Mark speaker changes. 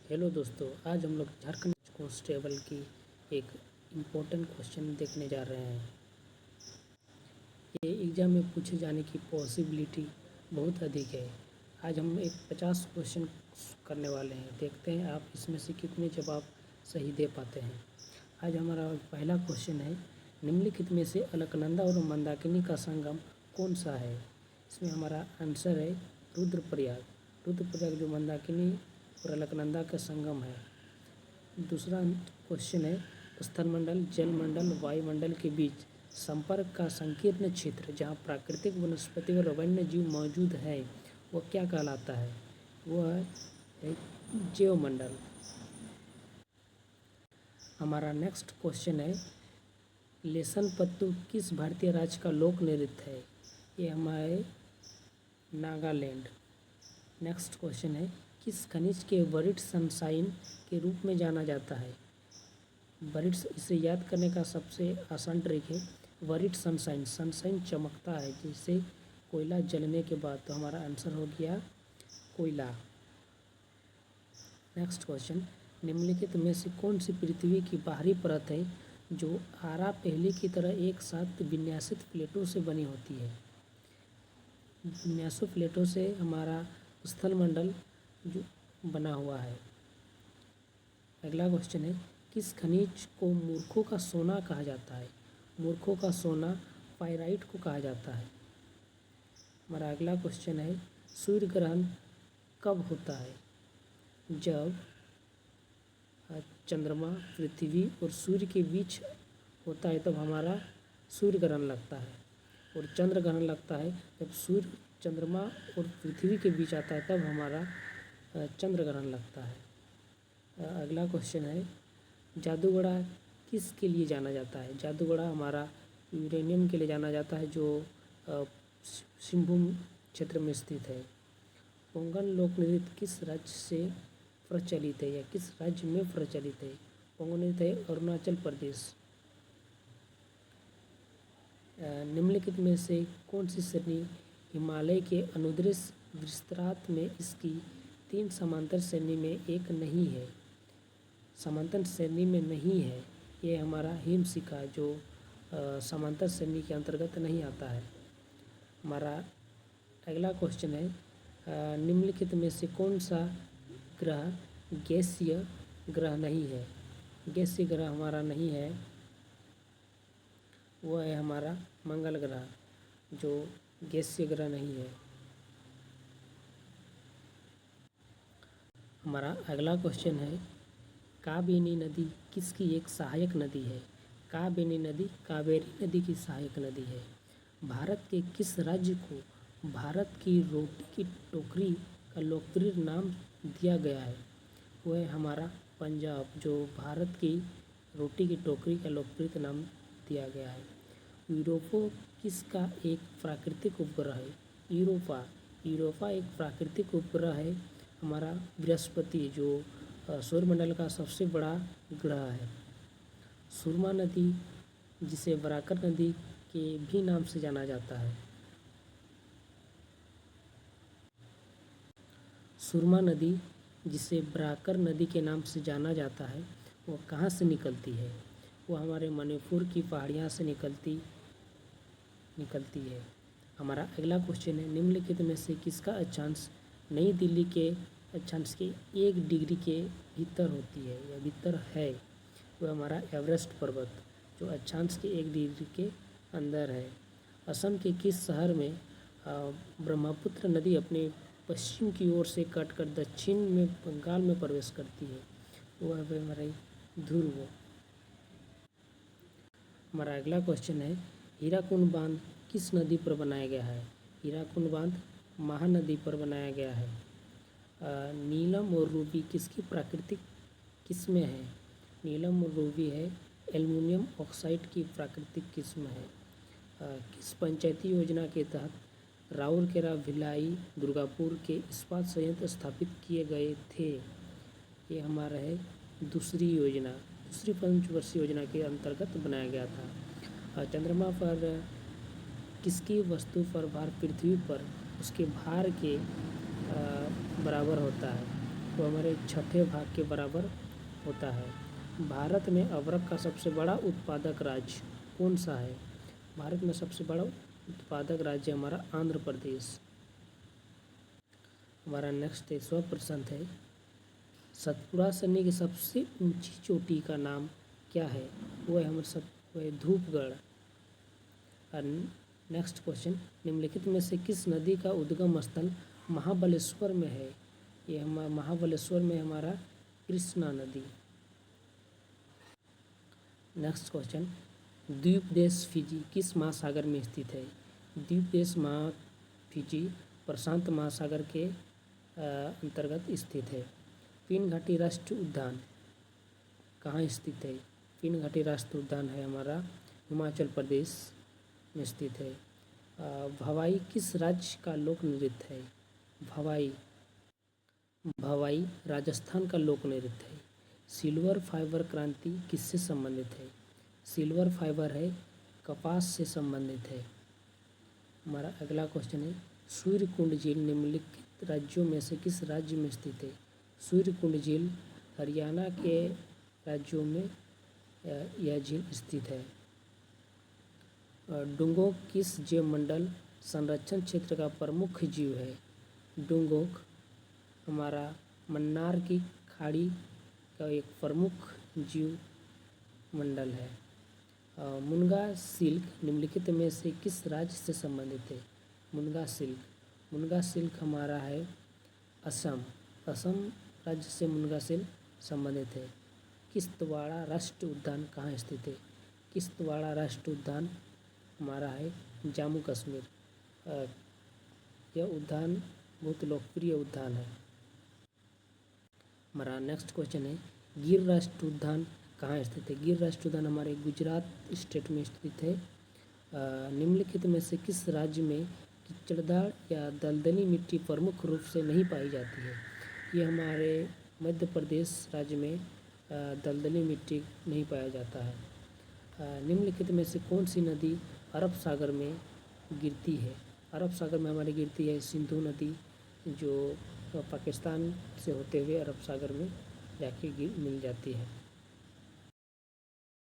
Speaker 1: Hello दोस्तों, आज हम लोग झारखंड कांस्टेबल की एक इम्पोर्टेंट क्वेश्चन देखने जा रहे हैं। ये एग्ज़ाम में पूछे जाने की पॉसिबिलिटी बहुत अधिक है। आज हम एक 50 क्वेश्चन करने वाले हैं। देखते हैं आप इसमें से कितने जवाब सही दे पाते हैं। आज हमारा पहला क्वेश्चन है, निम्नलिखित में से अलकनंदा और मंदाकिनी का संगम कौन सा है? इसमें हमारा आंसर है रुद्रप्रयाग। रुद्रप्रयाग जो मंदाकिनी और अलकनंदा का संगम है। दूसरा क्वेश्चन है, स्थलमंडल, जलमंडल, वायुमंडल के बीच संपर्क का संकीर्ण क्षेत्र जहाँ प्राकृतिक वनस्पति और वन्य जीव मौजूद है वो क्या कहलाता है? वह है जैवमंडल। हमारा नेक्स्ट क्वेश्चन है, लेसनपत्तू किस भारतीय राज्य का लोक नृत्य है? ये हमारे नागालैंड। नेक्स्ट क्वेश्चन है, किस खनिज के बरीड सनशाइन के रूप में जाना जाता है? बरीड, इसे याद करने का सबसे आसान ट्रिक है बरीड सनशाइन। सनशाइन चमकता है जैसे कोयला जलने के बाद, तो हमारा आंसर हो गया कोयला। नेक्स्ट क्वेश्चन, निम्नलिखित में से कौन सी पृथ्वी की बाहरी परत है जो आरा पहेली की तरह एक साथ विन्यासित प्लेटों से बनी होती है? विन्यासों प्लेटों से हमारा स्थलमंडल जो बना हुआ है। अगला क्वेश्चन है, किस खनिज को मूर्खों का सोना कहा जाता है? मूर्खों का सोना पाइराइट को कहा जाता है। हमारा अगला क्वेश्चन है, सूर्य ग्रहण कब होता है? जब चंद्रमा, पृथ्वी और सूर्य के बीच होता है तब हमारा सूर्य ग्रहण लगता है, और चंद्र ग्रहण लगता है जब सूर्य, चंद्रमा और पृथ्वी के बीच आता है तब हमारा चंद्र ग्रहण लगता है। अगला क्वेश्चन है, जादूगड़ा किस के लिए जाना जाता है? जादूगड़ा हमारा यूरेनियम के लिए जाना जाता है जो सिंहभूम क्षेत्र में स्थित है। पोंगल लोक नृत्य किस राज्य से प्रचलित है या किस राज्य में प्रचलित है? पोंगल नृत्य है अरुणाचल प्रदेश। निम्नलिखित में से कौन सी श्रेणी हिमालय के अनुदैर्घ्य विस्तार में इसकी 3 समांतर श्रेणी में एक नहीं है? समांतर श्रेणी में नहीं है, ये हमारा हिमशिखा जो समांतर श्रेणी के अंतर्गत नहीं आता है। हमारा अगला क्वेश्चन है, निम्नलिखित में से कौन सा ग्रह गैसीय ग्रह नहीं है? गैसीय ग्रह हमारा नहीं है, वह है हमारा मंगल ग्रह जो गैसीय ग्रह नहीं है। हमारा अगला क्वेश्चन है, काबिनी नदी किसकी एक सहायक नदी है? काबिनी नदी कावेरी नदी की सहायक नदी है। भारत के किस राज्य को भारत की रोटी की टोकरी का लोकप्रिय नाम दिया गया है? वह है हमारा पंजाब जो भारत की रोटी की टोकरी का लोकप्रिय नाम दिया गया है। यूरोपा किसका एक प्राकृतिक उपग्रह है? यूरोपा एक प्राकृतिक उपग्रह है हमारा बृहस्पति जो सौरमंडल का सबसे बड़ा ग्रह है। सुरमा नदी जिसे बराकर नदी के भी नाम से जाना जाता है। सुरमा नदी जिसे बराकर नदी के नाम से जाना जाता है वो कहाँ से निकलती है? वो हमारे मणिपुर की पहाड़ियाँ से निकलती है। हमारा अगला क्वेश्चन है, निम्नलिखित में से किसका अक्षांश नई दिल्ली के अक्षांश के 1 डिग्री के भीतर होती है या भीतर है? वह हमारा एवरेस्ट पर्वत जो अक्षांश के 1 डिग्री के अंदर है। असम के किस शहर में ब्रह्मपुत्र नदी अपने पश्चिम की ओर से कटकर दक्षिण में बंगाल में प्रवेश करती है? वह है हमारे ध्रुव। हमारा अगला क्वेश्चन है, हीराकुंड बांध किस नदी पर बनाया गया है? हीराकुंड बांध महानदी पर बनाया गया है। नीलम और रूबी किसकी प्राकृतिक किस्में हैं? नीलम और रूबी है एल्युमिनियम ऑक्साइड की प्राकृतिक किस्म है। किस पंचायती योजना के तहत राउरकेला, भिलाई, दुर्गापुर के इस्पात संयंत्र स्थापित किए गए थे? ये हमारा है दूसरी योजना, दूसरी पंचवर्षीय योजना के अंतर्गत बनाया गया था। चंद्रमा पर किसकी वस्तु पर भार पृथ्वी पर उसके भार के बराबर होता है? वो हमारे छठे भाग के बराबर होता है। भारत में अदरक का सबसे बड़ा उत्पादक राज्य कौन सा है? भारत में सबसे बड़ा उत्पादक राज्य हमारा आंध्र प्रदेश। हमारा नेक्स्ट 100% है, सतपुड़ा श्रेणी की सबसे ऊंची चोटी का नाम क्या है? वो है हमारे वो है धूपगढ़। और नेक्स्ट क्वेश्चन, निम्नलिखित में से किस नदी का उद्गम स्थल महाबलेश्वर में है? ये महाबलेश्वर में हमारा कृष्णा नदी। नेक्स्ट क्वेश्चन, द्वीप देश फिजी किस महासागर में स्थित है? द्वीप देश फिजी प्रशांत महासागर के अंतर्गत स्थित है। पिन घाटी राष्ट्रीय उद्यान कहाँ स्थित है? पिन घाटी राष्ट्रीय उद्यान है हमारा हिमाचल प्रदेश में स्थित है। भवाई किस राज्य का लोक नृत्य है? भवाई राजस्थान का लोक नृत्य है। सिल्वर फाइबर क्रांति किससे संबंधित है? सिल्वर फाइबर है कपास से संबंधित है। हमारा अगला क्वेश्चन है, सूर्यकुंड झील निम्नलिखित राज्यों में से किस राज्य में स्थित है? सूर्यकुंड झील हरियाणा के राज्यों में यह झील स्थित है। डुंगोक किस जैव मंडल संरक्षण क्षेत्र का प्रमुख जीव है? डुंगोक हमारा मन्नार की खाड़ी का एक प्रमुख जीव मंडल है। मुनगा सिल्क निम्नलिखित में से किस राज्य से संबंधित है? मुनगा सिल्क हमारा है असम राज्य से मुनगा सिल्क संबंधित है। किश्तवाड़ राष्ट्रीय उद्यान कहाँ स्थित है? किश्तवाड़ राष्ट्रीय उद्यान हमारा है जम्मू कश्मीर। यह उद्यान बहुत लोकप्रिय उद्यान है। हमारा नेक्स्ट क्वेश्चन है, गिर राष्ट्रीय उद्यान कहाँ स्थित है? गिर राष्ट्रीय उद्यान हमारे गुजरात स्टेट में स्थित है। निम्नलिखित में से किस राज्य में कीचड़दार या दलदली मिट्टी प्रमुख रूप से नहीं पाई जाती है? ये हमारे मध्य प्रदेश राज्य में दलदली मिट्टी नहीं पाया जाता है। निम्नलिखित में से कौन सी नदी अरब सागर में गिरती है? अरब सागर में हमारी गिरती है सिंधु नदी, जो पाकिस्तान से होते हुए अरब सागर में जाके मिल जाती है।